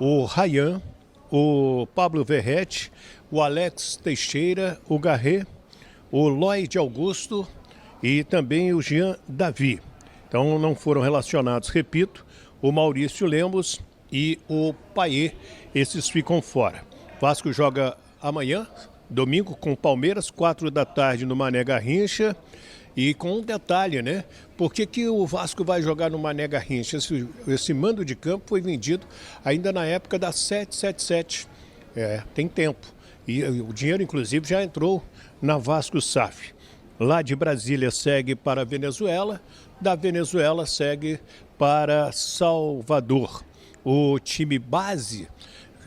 o Ryan, o Pablo Verrete, o Alex Teixeira, o Garret, o Lloyd Augusto e também o Jean Davi. Então não foram relacionados, repito, o Maurício Lemos e o Payet, esses ficam fora. Vasco joga amanhã, domingo, com o Palmeiras, 4 da tarde no Mané Garrincha. E com um detalhe, né? Por que o Vasco vai jogar no Mané Garrincha? Esse mando de campo foi vendido ainda na época da 777. Tem tempo. E o dinheiro, inclusive, já entrou na Vasco SAF. Lá de Brasília segue para a Venezuela, da Venezuela segue para Salvador. O time base,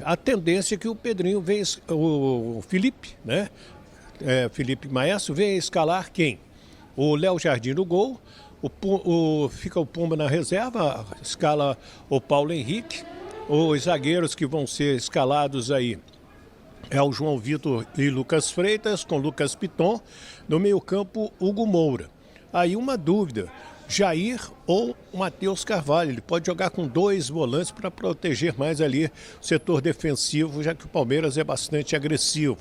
a tendência é que o Pedrinho venha, o Felipe, né? Felipe Maestro venha escalar quem? O Léo Jardim no gol, fica o Pumba na reserva, escala o Paulo Henrique. Os zagueiros que vão ser escalados aí é o João Vitor e Lucas Freitas, com Lucas Piton. No meio-campo, Hugo Moura. Aí uma dúvida, Jair ou Matheus Carvalho. Ele pode jogar com 2 volantes para proteger mais ali o setor defensivo, já que o Palmeiras é bastante agressivo.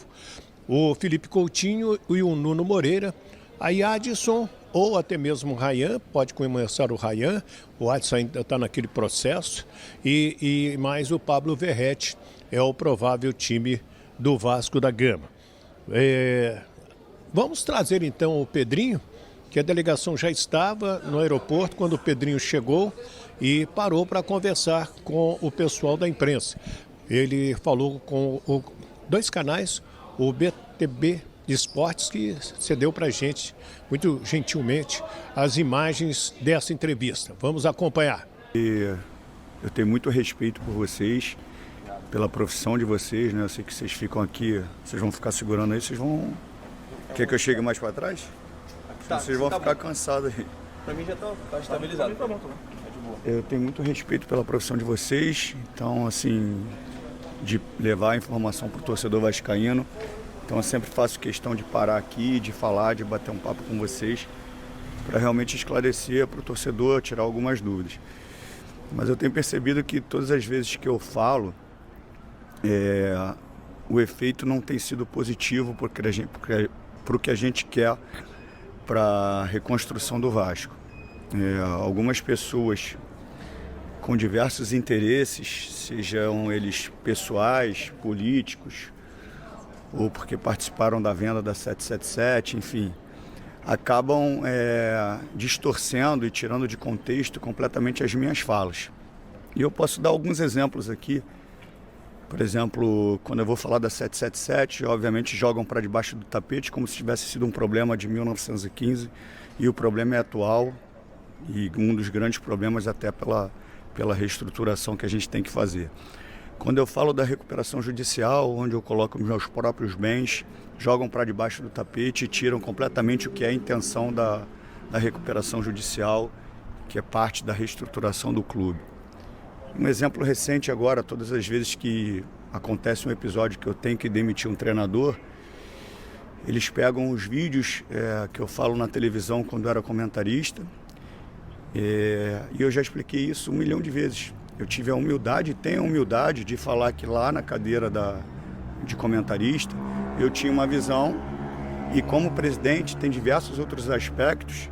O Felipe Coutinho e o Nuno Moreira. Aí Adson ou até mesmo o Ryan, pode começar o Ryan, o Adson ainda está naquele processo, e mais o Pablo Verrete é o provável time do Vasco da Gama. Vamos trazer então o Pedrinho, que a delegação já estava no aeroporto quando o Pedrinho chegou e parou para conversar com o pessoal da imprensa. Ele falou com 2 canais, o BTB de Esportes, que cedeu para a gente, muito gentilmente, as imagens dessa entrevista. Vamos acompanhar. Eu tenho muito respeito por vocês, pela profissão de vocês, né? Eu sei que vocês ficam aqui, vocês vão ficar segurando aí, vocês vão... Quer que eu chegue mais para trás? Tá, vocês vão ficar cansados aí. Para mim já tá estabilizado. Tá bom. Eu tenho muito respeito pela profissão de vocês, então, assim, de levar a informação para o torcedor vascaíno. Então eu sempre faço questão de parar aqui, de falar, de bater um papo com vocês, para realmente esclarecer para o torcedor, tirar algumas dúvidas. Mas eu tenho percebido que todas as vezes que eu falo, o efeito não tem sido positivo para o que a gente quer para a reconstrução do Vasco. Algumas pessoas com diversos interesses, sejam eles pessoais, políticos, ou porque participaram da venda da 777, enfim, acabam distorcendo e tirando de contexto completamente as minhas falas. E eu posso dar alguns exemplos aqui. Por exemplo, quando eu vou falar da 777, obviamente jogam para debaixo do tapete como se tivesse sido um problema de 1915, e o problema é atual, e um dos grandes problemas até pela reestruturação que a gente tem que fazer. Quando eu falo da recuperação judicial, onde eu coloco os meus próprios bens, jogam para debaixo do tapete e tiram completamente o que é a intenção da recuperação judicial, que é parte da reestruturação do clube. Um exemplo recente agora, todas as vezes que acontece um episódio que eu tenho que demitir um treinador, eles pegam os vídeos que eu falo na televisão quando eu era comentarista, e eu já expliquei isso 1 milhão de vezes. Eu tive a humildade, tenho a humildade de falar que lá na cadeira de comentarista eu tinha uma visão, e como presidente tem diversos outros aspectos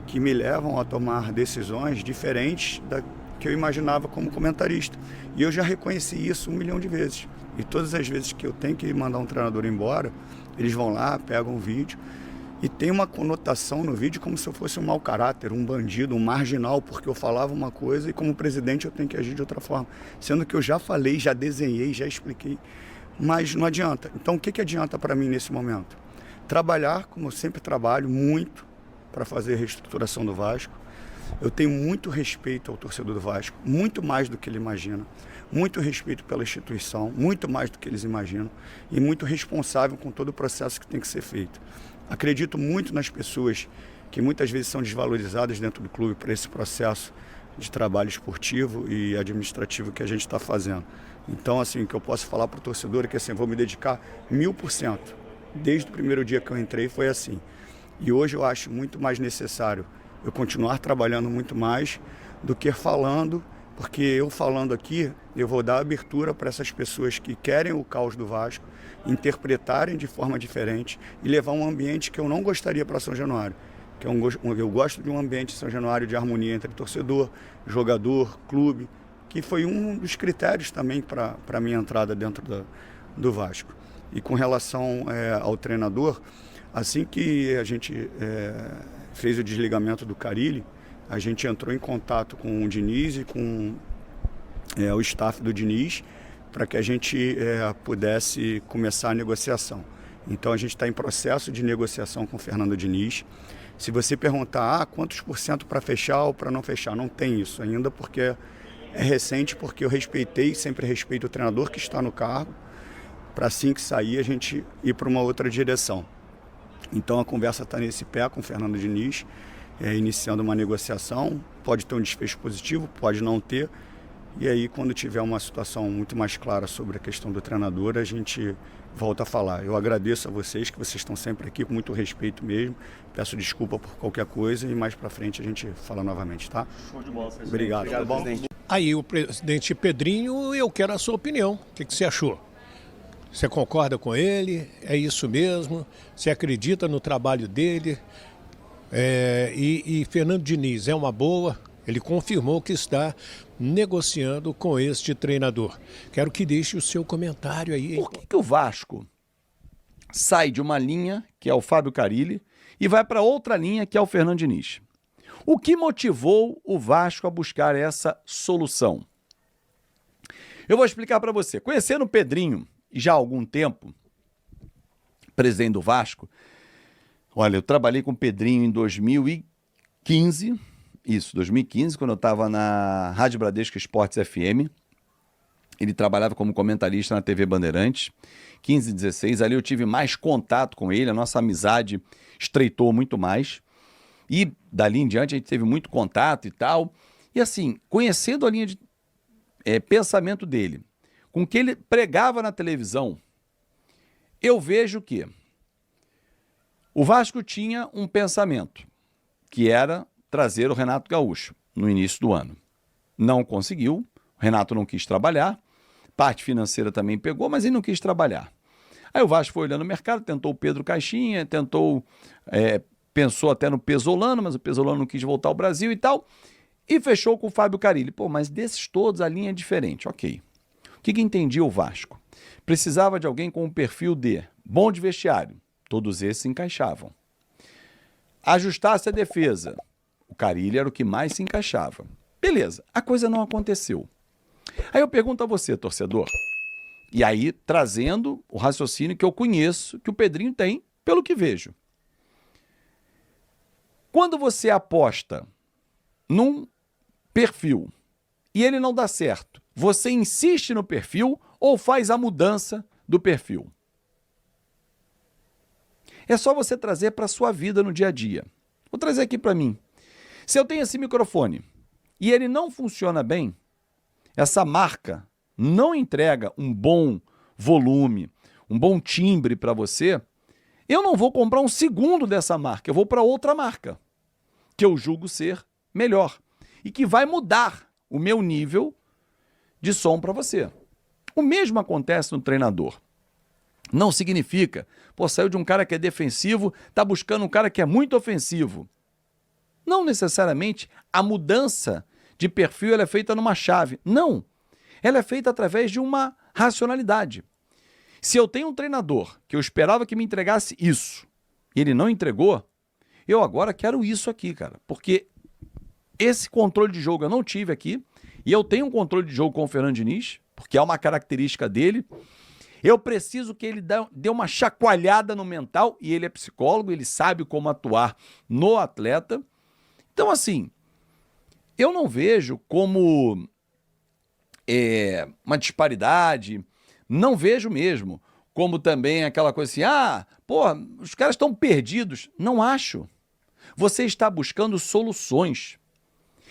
que me levam a tomar decisões diferentes da que eu imaginava como comentarista. E eu já reconheci isso 1 milhão de vezes. E todas as vezes que eu tenho que mandar um treinador embora, eles vão lá, pegam o vídeo, e tem uma conotação no vídeo como se eu fosse um mau caráter, um bandido, um marginal, porque eu falava uma coisa e como presidente eu tenho que agir de outra forma. Sendo que eu já falei, já desenhei, já expliquei, mas não adianta. Então o que adianta para mim nesse momento? Trabalhar, como eu sempre trabalho, muito para fazer a reestruturação do Vasco. Eu tenho muito respeito ao torcedor do Vasco, muito mais do que ele imagina, muito respeito pela instituição, muito mais do que eles imaginam, e muito responsável com todo o processo que tem que ser feito. Acredito muito nas pessoas que muitas vezes são desvalorizadas dentro do clube por esse processo de trabalho esportivo e administrativo que a gente está fazendo. Então, assim, o que eu posso falar para o torcedor é que, assim, vou me dedicar 1000%. Desde o primeiro dia que eu entrei foi assim. E hoje eu acho muito mais necessário eu continuar trabalhando muito mais do que falando, porque eu falando aqui, eu vou dar abertura para essas pessoas que querem o caos do Vasco interpretarem de forma diferente e levar um ambiente que eu não gostaria para São Januário. Que eu gosto de um ambiente em São Januário de harmonia entre torcedor, jogador, clube, que foi um dos critérios também para a minha entrada dentro do Vasco. E com relação ao treinador, assim que a gente fez o desligamento do Carille, a gente entrou em contato com o Diniz e com o staff do Diniz para que a gente pudesse começar a negociação. Então a gente está em processo de negociação com o Fernando Diniz. Se você perguntar quantos % para fechar ou para não fechar, não tem isso ainda, porque é recente, porque eu sempre respeito o treinador que está no cargo, para assim que sair a gente ir para uma outra direção. Então a conversa está nesse pé com o Fernando Diniz, iniciando uma negociação, pode ter um desfecho positivo, pode não ter, e aí quando tiver uma situação muito mais clara sobre a questão do treinador, a gente volta a falar. Eu agradeço a vocês, que vocês estão sempre aqui com muito respeito mesmo, peço desculpa por qualquer coisa e mais para frente a gente fala novamente, tá? Show de bola, presidente. Obrigado, Obrigado, tá bom? presidente. Aí o presidente Pedrinho, eu quero a sua opinião. O que você achou? Você concorda com ele? É isso mesmo? Você acredita no trabalho dele? E Fernando Diniz é uma boa? Ele confirmou que está negociando com este treinador. Quero que deixe o seu comentário aí. Por que o Vasco sai de uma linha, que é o Fábio Carille, e vai para outra linha, que é o Fernando Diniz? O que motivou o Vasco a buscar essa solução? Eu vou explicar para você. Conhecendo o Pedrinho já há algum tempo, presidente do Vasco, olha, eu trabalhei com o Pedrinho em 2015, quando eu estava na Rádio Bradesco Esportes FM. Ele trabalhava como comentarista na TV Bandeirantes, 15 e 16. Ali eu tive mais contato com ele, a nossa amizade estreitou muito mais. E dali em diante a gente teve muito contato e tal. E assim, conhecendo a linha de pensamento dele, com o que ele pregava na televisão, eu vejo que o Vasco tinha um pensamento, que era trazer o Renato Gaúcho no início do ano. Não conseguiu, o Renato não quis trabalhar, parte financeira também pegou, mas ele não quis trabalhar. Aí o Vasco foi olhando o mercado, tentou o Pedro Caixinha, pensou até no Pesolano, mas o Pesolano não quis voltar ao Brasil e tal, e fechou com o Fábio Carille. Pô, mas desses todos a linha é diferente, ok. O que entendia o Vasco? Precisava de alguém com um perfil de bom de vestiário. Todos esses se encaixavam. Ajustasse a defesa. O Carille era o que mais se encaixava. Beleza, a coisa não aconteceu. Aí eu pergunto a você, torcedor, e aí trazendo o raciocínio que eu conheço, que o Pedrinho tem, pelo que vejo. Quando você aposta num perfil e ele não dá certo, você insiste no perfil ou faz a mudança do perfil? É só você trazer para a sua vida no dia a dia. Vou trazer aqui para mim. Se eu tenho esse microfone e ele não funciona bem, essa marca não entrega um bom volume, um bom timbre para você, eu não vou comprar um segundo dessa marca, eu vou para outra marca, que eu julgo ser melhor e que vai mudar o meu nível de som para você. O mesmo acontece no treinador. Não significa, saiu de um cara que é defensivo, está buscando um cara que é muito ofensivo. Não necessariamente a mudança de perfil ela é feita numa chave. Não. Ela é feita através de uma racionalidade. Se eu tenho um treinador que eu esperava que me entregasse isso e ele não entregou, eu agora quero isso aqui, cara. Porque esse controle de jogo eu não tive aqui e eu tenho um controle de jogo com o Fernando Diniz, porque é uma característica dele. Eu preciso que ele dê uma chacoalhada no mental, e ele é psicólogo, ele sabe como atuar no atleta. Então, assim, eu não vejo como uma disparidade, não vejo mesmo como também aquela coisa assim, os caras estão perdidos. Não acho. Você está buscando soluções.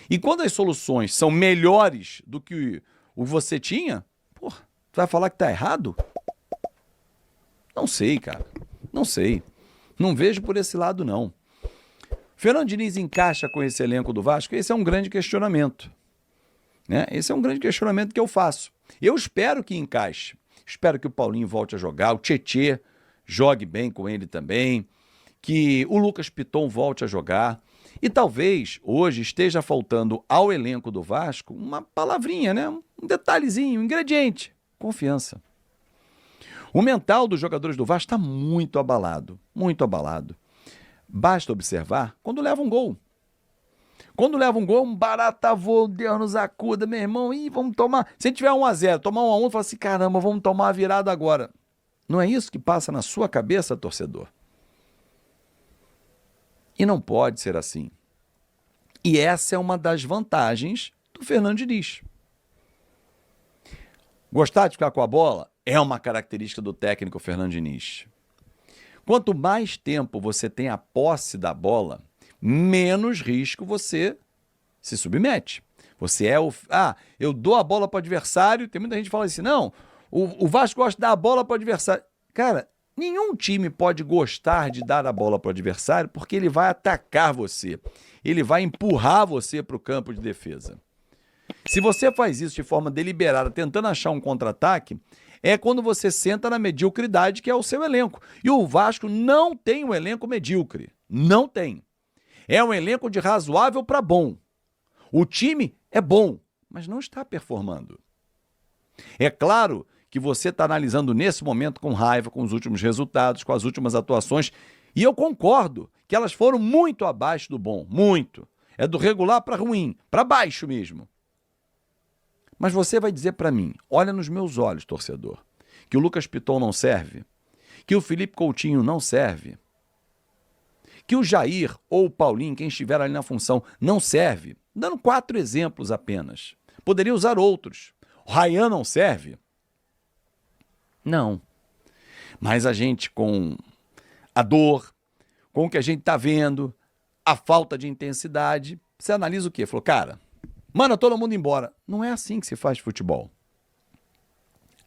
E quando as soluções são melhores do que o que você tinha, tu vai falar que está errado? Não sei, cara. Não sei. Não vejo por esse lado, não. Fernando Diniz encaixa com esse elenco do Vasco? Esse é um grande questionamento. Né? Esse é um grande questionamento que eu faço. Eu espero que encaixe. Espero que o Paulinho volte a jogar, o Tietê jogue bem com ele também, que o Lucas Piton volte a jogar. E talvez hoje esteja faltando ao elenco do Vasco uma palavrinha, né? Um detalhezinho, um ingrediente: confiança. O mental dos jogadores do Vasco está muito abalado, muito abalado. Basta observar quando leva um gol. Quando leva um gol, um barata voa, Deus nos acuda, meu irmão, e vamos tomar. Se a gente tiver 1-0, tomar 1-1, fala assim, caramba, vamos tomar a virada agora. Não é isso que passa na sua cabeça, torcedor? E não pode ser assim. E essa é uma das vantagens do Fernando Diniz. Gostar de ficar com a bola é uma característica do técnico Fernando Diniz. Quanto mais tempo você tem a posse da bola, menos risco você se submete. Você é o... eu dou a bola para o adversário. Tem muita gente que fala assim, não, o Vasco gosta de dar a bola para o adversário. Cara, nenhum time pode gostar de dar a bola para o adversário porque ele vai atacar você. Ele vai empurrar você para o campo de defesa. Se você faz isso de forma deliberada, tentando achar um contra-ataque, é quando você senta na mediocridade que é o seu elenco. E o Vasco não tem um elenco medíocre. Não tem. É um elenco de razoável para bom. O time é bom, mas não está performando. É claro que você está analisando nesse momento com raiva, com os últimos resultados, com as últimas atuações, e eu concordo que elas foram muito abaixo do bom, muito. É do regular para ruim, para baixo mesmo. Mas você vai dizer para mim, olha nos meus olhos, torcedor, que o Lucas Piton não serve, que o Felipe Coutinho não serve, que o Jair ou o Paulinho, quem estiver ali na função, não serve. Dando 4 exemplos apenas. Poderia usar outros. O Ryan não serve? Não. Mas a gente, com a dor, com o que a gente está vendo, a falta de intensidade, você analisa o quê? Falou, cara, manda todo mundo embora. Não é assim que se faz futebol.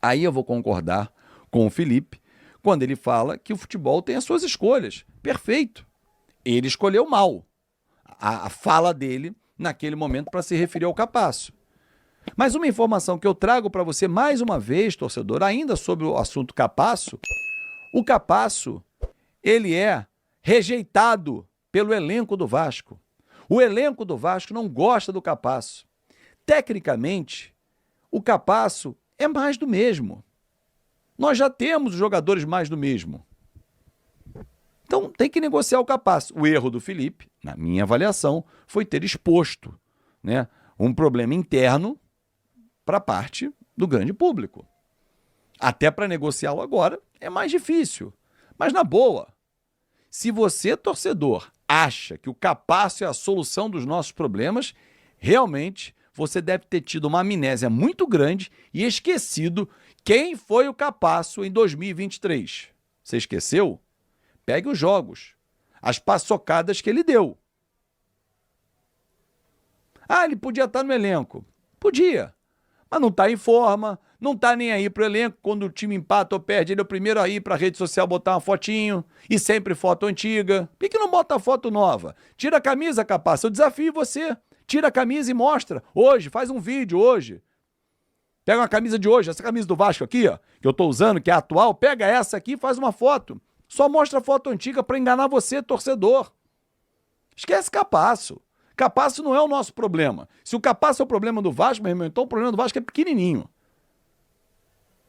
Aí eu vou concordar com o Felipe quando ele fala que o futebol tem as suas escolhas. Perfeito. Ele escolheu mal. A fala dele naquele momento para se referir ao Capasso. Mas uma informação que eu trago para você mais uma vez, torcedor, ainda sobre o assunto Capasso, o Capasso, ele é rejeitado pelo elenco do Vasco. O elenco do Vasco não gosta do Capasso. Tecnicamente, o Capasso é mais do mesmo. Nós já temos jogadores mais do mesmo. Então tem que negociar o Capasso. O erro do Felipe, na minha avaliação, foi ter exposto, né, um problema interno para parte do grande público. Até para negociá-lo agora é mais difícil. Mas na boa, se você, torcedor, acha que o Capasso é a solução dos nossos problemas, realmente você deve ter tido uma amnésia muito grande e esquecido quem foi o Capasso em 2023. Você esqueceu? Pegue os jogos, as paçocadas que ele deu. Ele podia estar no elenco. Podia, mas não está em forma, não está nem aí pro elenco. Quando o time empata ou perde, ele é o primeiro a ir para a rede social botar uma fotinho, e sempre foto antiga. Por que não bota foto nova? Tira a camisa, Capasso, eu desafio você. Tira a camisa e mostra. Hoje, faz um vídeo hoje. Pega uma camisa de hoje, essa camisa do Vasco aqui, ó, que eu estou usando, que é atual, pega essa aqui e faz uma foto. Só mostra foto antiga para enganar você, torcedor. Esquece Capasso. Capasso não é o nosso problema. Se o Capasso é o problema do Vasco, meu irmão, então o problema do Vasco é pequenininho.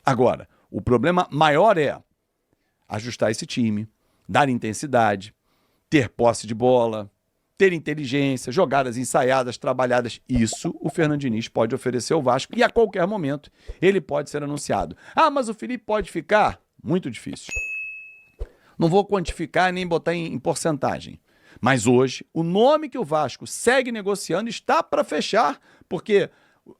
Agora, o problema maior é ajustar esse time, dar intensidade, ter posse de bola, ter inteligência, jogadas ensaiadas, trabalhadas. Isso o Fernando Diniz pode oferecer ao Vasco e a qualquer momento ele pode ser anunciado. Mas o Felipe pode ficar? Muito difícil. Não vou quantificar nem botar em porcentagem. Mas hoje, o nome que o Vasco segue negociando está para fechar, porque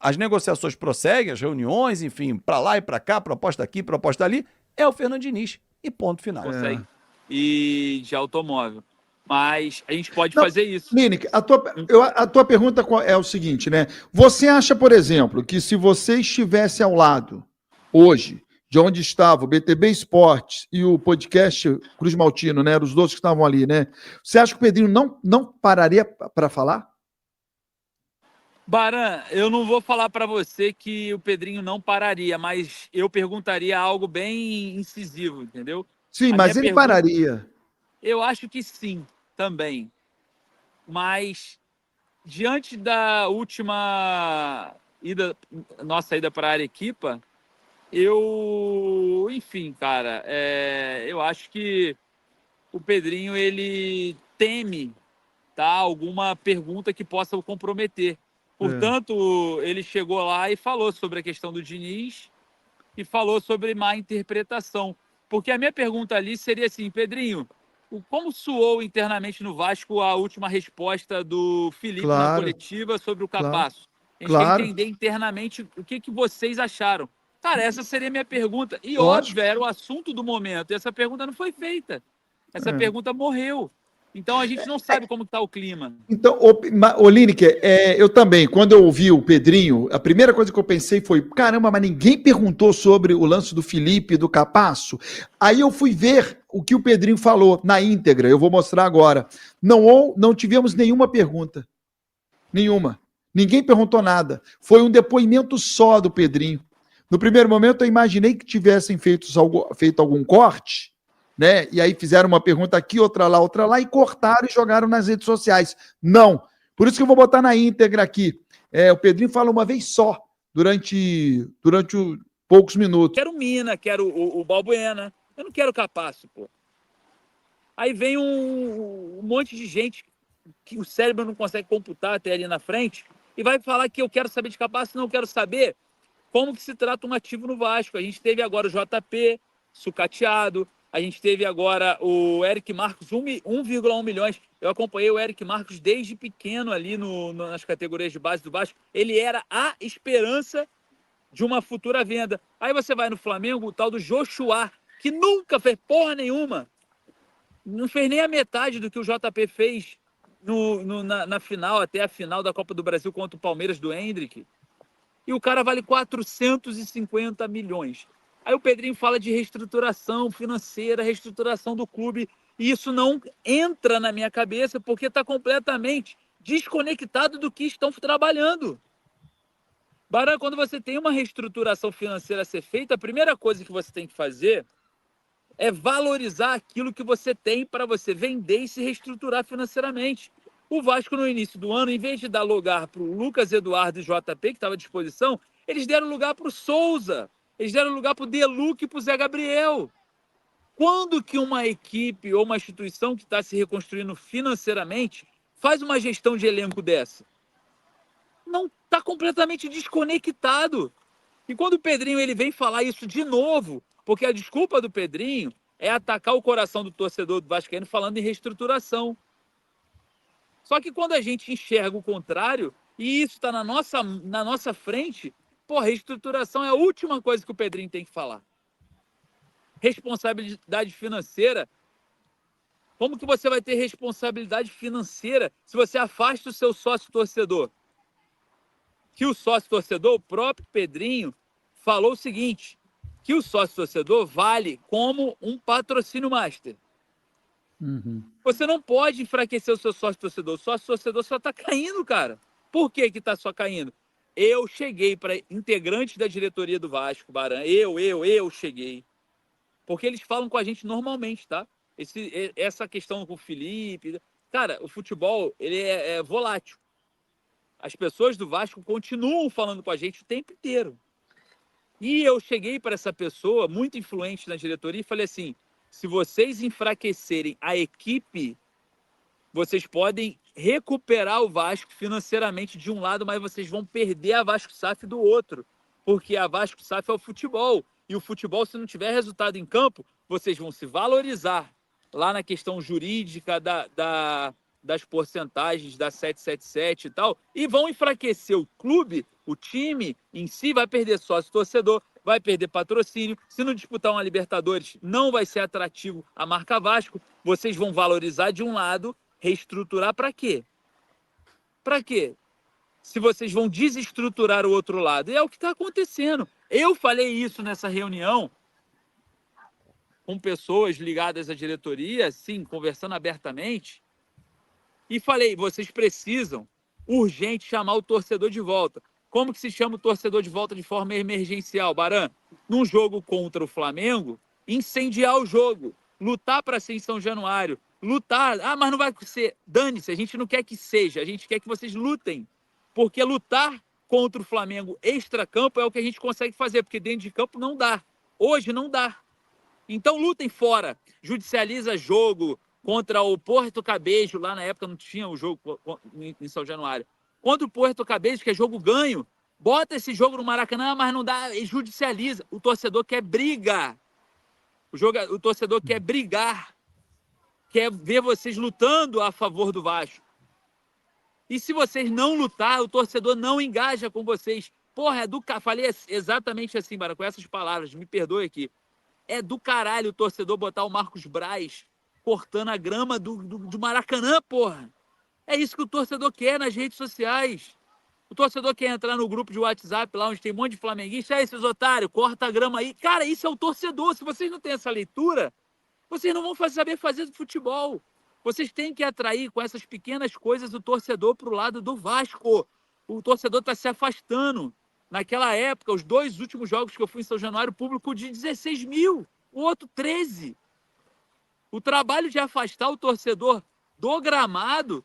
as negociações prosseguem, as reuniões, enfim, para lá e para cá, proposta aqui, proposta ali, é o Fernando Diniz. E ponto final. Consegue. E de automóvel. Mas a gente pode fazer isso. Lineker, a tua pergunta é o seguinte, né? Você acha, por exemplo, que se você estivesse ao lado, hoje, de onde estava o BTB Esportes e o podcast Cruz Maltino, né? Eram os dois que estavam ali, né? Você acha que o Pedrinho não pararia para falar? Baran, eu não vou falar para você que o Pedrinho não pararia, mas eu perguntaria algo bem incisivo, entendeu? Sim, A mas minha ele pergunta, pararia. eu acho que sim, também. Mas diante da última ida, nossa ida para a Arequipa, enfim, cara, eu acho que o Pedrinho ele teme, tá, alguma pergunta que possa o comprometer. É, Portanto, ele chegou lá e falou sobre a questão do Diniz e falou sobre má interpretação. Porque a minha pergunta ali seria assim, Pedrinho, como soou internamente no Vasco a última resposta do Felipe na claro, coletiva sobre o claro, Capasso? A gente quer claro. entender internamente o que vocês acharam. Cara, essa seria a minha pergunta. E Lógico. óbvio, era o assunto do momento. E essa pergunta não foi feita. Essa É. pergunta morreu. Então a gente não sabe como está o clima. Então, ô Lineker, eu também, quando eu ouvi o Pedrinho, a primeira coisa que eu pensei foi: caramba, mas ninguém perguntou sobre o lance do Felipe e do Capasso. Aí eu fui ver o que o Pedrinho falou na íntegra, eu vou mostrar agora. Não tivemos nenhuma pergunta. Nenhuma. Ninguém perguntou nada. Foi um depoimento só do Pedrinho. No primeiro momento, eu imaginei que tivessem feito algum corte, né? E aí fizeram uma pergunta aqui, outra lá, e cortaram e jogaram nas redes sociais. Não. Por isso que eu vou botar na íntegra aqui. O Pedrinho fala uma vez só, durante poucos minutos. Quero Mina, quero o Balbuena. Eu não quero Capasso, pô. Aí vem um monte de gente que o cérebro não consegue computar até ali na frente e vai falar que eu quero saber de Capasso, não quero saber como que se trata um ativo no Vasco. A gente teve agora o JP sucateado, a gente teve agora o Eric Marcos, 1,1 milhões. Eu acompanhei o Eric Marcos desde pequeno ali nas categorias de base do Vasco. Ele era a esperança de uma futura venda. Aí você vai no Flamengo, o tal do Joshua, que nunca fez porra nenhuma. Não fez nem a metade do que o JP fez na final, até a final da Copa do Brasil contra o Palmeiras do Hendrick. E o cara vale 450 milhões. Aí o Pedrinho fala de reestruturação financeira, reestruturação do clube. E isso não entra na minha cabeça porque está completamente desconectado do que estão trabalhando. Baran, quando você tem uma reestruturação financeira a ser feita, a primeira coisa que você tem que fazer é valorizar aquilo que você tem para você vender e se reestruturar financeiramente. O Vasco, no início do ano, em vez de dar lugar para o Lucas Eduardo e JP, que estava à disposição, eles deram lugar para o Souza, eles deram lugar para o Deluque e para o Zé Gabriel. Quando que uma equipe ou uma instituição que está se reconstruindo financeiramente faz uma gestão de elenco dessa? Não, está completamente desconectado. E quando o Pedrinho ele vem falar isso de novo, porque a desculpa do Pedrinho é atacar o coração do torcedor do Vascaíno falando em reestruturação. Só que quando a gente enxerga o contrário, e isso está na nossa frente, pô, reestruturação é a última coisa que o Pedrinho tem que falar. Responsabilidade financeira. Como que você vai ter responsabilidade financeira se você afasta o seu sócio torcedor? Que o sócio torcedor, o próprio Pedrinho, falou o seguinte, que o sócio torcedor vale como um patrocínio master. Você não pode enfraquecer o seu sócio torcedor. O sócio torcedor só está caindo, cara. Por que está só caindo? Eu cheguei para integrantes da diretoria do Vasco, Baran. Eu cheguei. Porque eles falam com a gente normalmente, tá? Essa questão com o Felipe. Cara, o futebol, ele é volátil. As pessoas do Vasco continuam falando com a gente o tempo inteiro. E eu cheguei para essa pessoa, muito influente na diretoria, e falei assim, se vocês enfraquecerem a equipe, vocês podem recuperar o Vasco financeiramente de um lado, mas vocês vão perder a Vasco SAF do outro. Porque a Vasco SAF é o futebol. E o futebol, se não tiver resultado em campo, vocês vão se valorizar lá na questão jurídica das porcentagens da 777 e tal, e vão enfraquecer o clube, o time em si vai perder sócio torcedor, vai perder patrocínio. Se não disputar uma Libertadores, não vai ser atrativo a marca Vasco. Vocês vão valorizar de um lado, reestruturar para quê? Para quê? Se vocês vão desestruturar o outro lado. E é o que está acontecendo. Eu falei isso nessa reunião com pessoas ligadas à diretoria, sim, conversando abertamente, e falei, vocês precisam urgente chamar o torcedor de volta. Como que se chama o torcedor de volta de forma emergencial, Baran? Num jogo contra o Flamengo, incendiar o jogo, lutar para ser em São Januário, lutar. Ah, mas não vai ser. Dane-se, a gente não quer que seja, a gente quer que vocês lutem. Porque lutar contra o Flamengo extra-campo é o que a gente consegue fazer, porque dentro de campo não dá. Hoje não dá. Então lutem fora. Judicializa jogo contra o Porto Cabejo, lá na época não tinha o jogo em São Januário. Contra o Porto Cabejo, que é jogo ganho, bota esse jogo no Maracanã, mas não dá, e judicializa. O torcedor quer briga. O torcedor quer brigar. Quer ver vocês lutando a favor do Vasco. E se vocês não lutar, o torcedor não engaja com vocês. Porra, é do caralho. Falei exatamente assim, Bara, com essas palavras, me perdoe aqui. É do caralho o torcedor botar o Marcos Braz cortando a grama do Maracanã, porra. É isso que o torcedor quer nas redes sociais. O torcedor quer entrar no grupo de WhatsApp lá onde tem um monte de flamenguista. Aí, seus otários, corta a grama aí. Cara, isso é o torcedor. Se vocês não têm essa leitura, vocês não vão saber fazer futebol. Vocês têm que atrair com essas pequenas coisas o torcedor para o lado do Vasco. O torcedor está se afastando. Naquela época, os 2 últimos jogos que eu fui em São Januário, público de 16 mil, o outro 13. O trabalho de afastar o torcedor do gramado,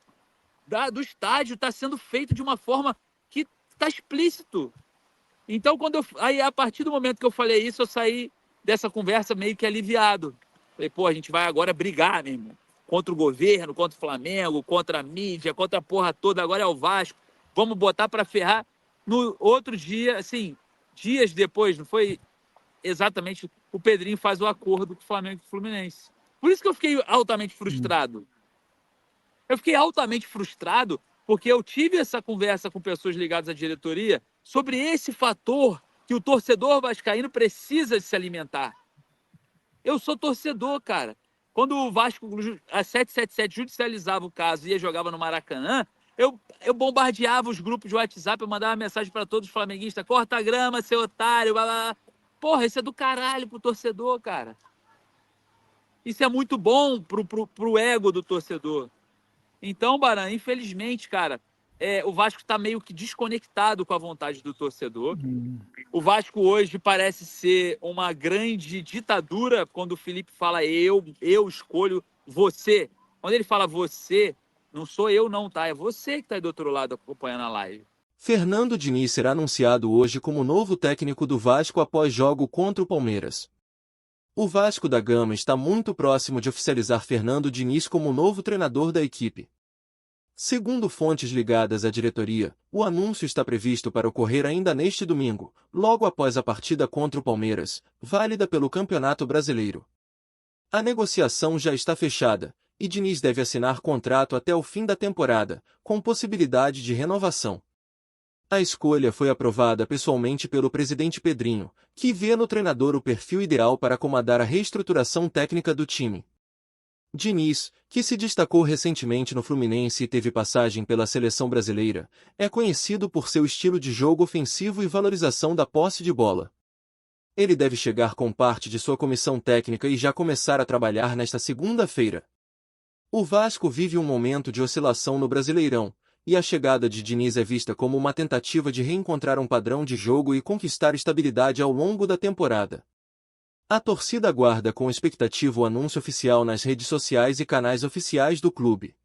do estádio, está sendo feito de uma forma que está explícito. Então, aí, a partir do momento que eu falei isso, eu saí dessa conversa meio que aliviado. Falei, pô, a gente vai agora brigar, meu irmão. Contra o governo, contra o Flamengo, contra a mídia, contra a porra toda, agora é o Vasco. Vamos botar para ferrar. No outro dia, assim, dias depois, não foi exatamente, o Pedrinho faz o acordo com o Flamengo e o Fluminense. Por isso que eu fiquei altamente frustrado. Eu fiquei altamente frustrado porque eu tive essa conversa com pessoas ligadas à diretoria sobre esse fator que o torcedor vascaíno precisa se alimentar. Eu sou torcedor, cara. Quando o Vasco, a 777, judicializava o caso e jogava no Maracanã, eu bombardeava os grupos de WhatsApp, eu mandava mensagem para todos os flamenguistas, corta a grama, seu otário, blá, blá. Porra, isso é do caralho pro torcedor, cara. Isso é muito bom pro ego do torcedor. Então, Baran, infelizmente, cara, o Vasco está meio que desconectado com a vontade do torcedor. O Vasco hoje parece ser uma grande ditadura quando o Felipe fala eu escolho você. Quando ele fala você, não sou eu não, tá? É você que está aí do outro lado acompanhando a live. Fernando Diniz será anunciado hoje como novo técnico do Vasco após jogo contra o Palmeiras. O Vasco da Gama está muito próximo de oficializar Fernando Diniz como novo treinador da equipe. Segundo fontes ligadas à diretoria, o anúncio está previsto para ocorrer ainda neste domingo, logo após a partida contra o Palmeiras, válida pelo Campeonato Brasileiro. A negociação já está fechada, e Diniz deve assinar contrato até o fim da temporada, com possibilidade de renovação. A escolha foi aprovada pessoalmente pelo presidente Pedrinho, que vê no treinador o perfil ideal para comandar a reestruturação técnica do time. Diniz, que se destacou recentemente no Fluminense e teve passagem pela seleção brasileira, é conhecido por seu estilo de jogo ofensivo e valorização da posse de bola. Ele deve chegar com parte de sua comissão técnica e já começar a trabalhar nesta segunda-feira. O Vasco vive um momento de oscilação no Brasileirão, e a chegada de Diniz é vista como uma tentativa de reencontrar um padrão de jogo e conquistar estabilidade ao longo da temporada. A torcida aguarda com expectativa o anúncio oficial nas redes sociais e canais oficiais do clube.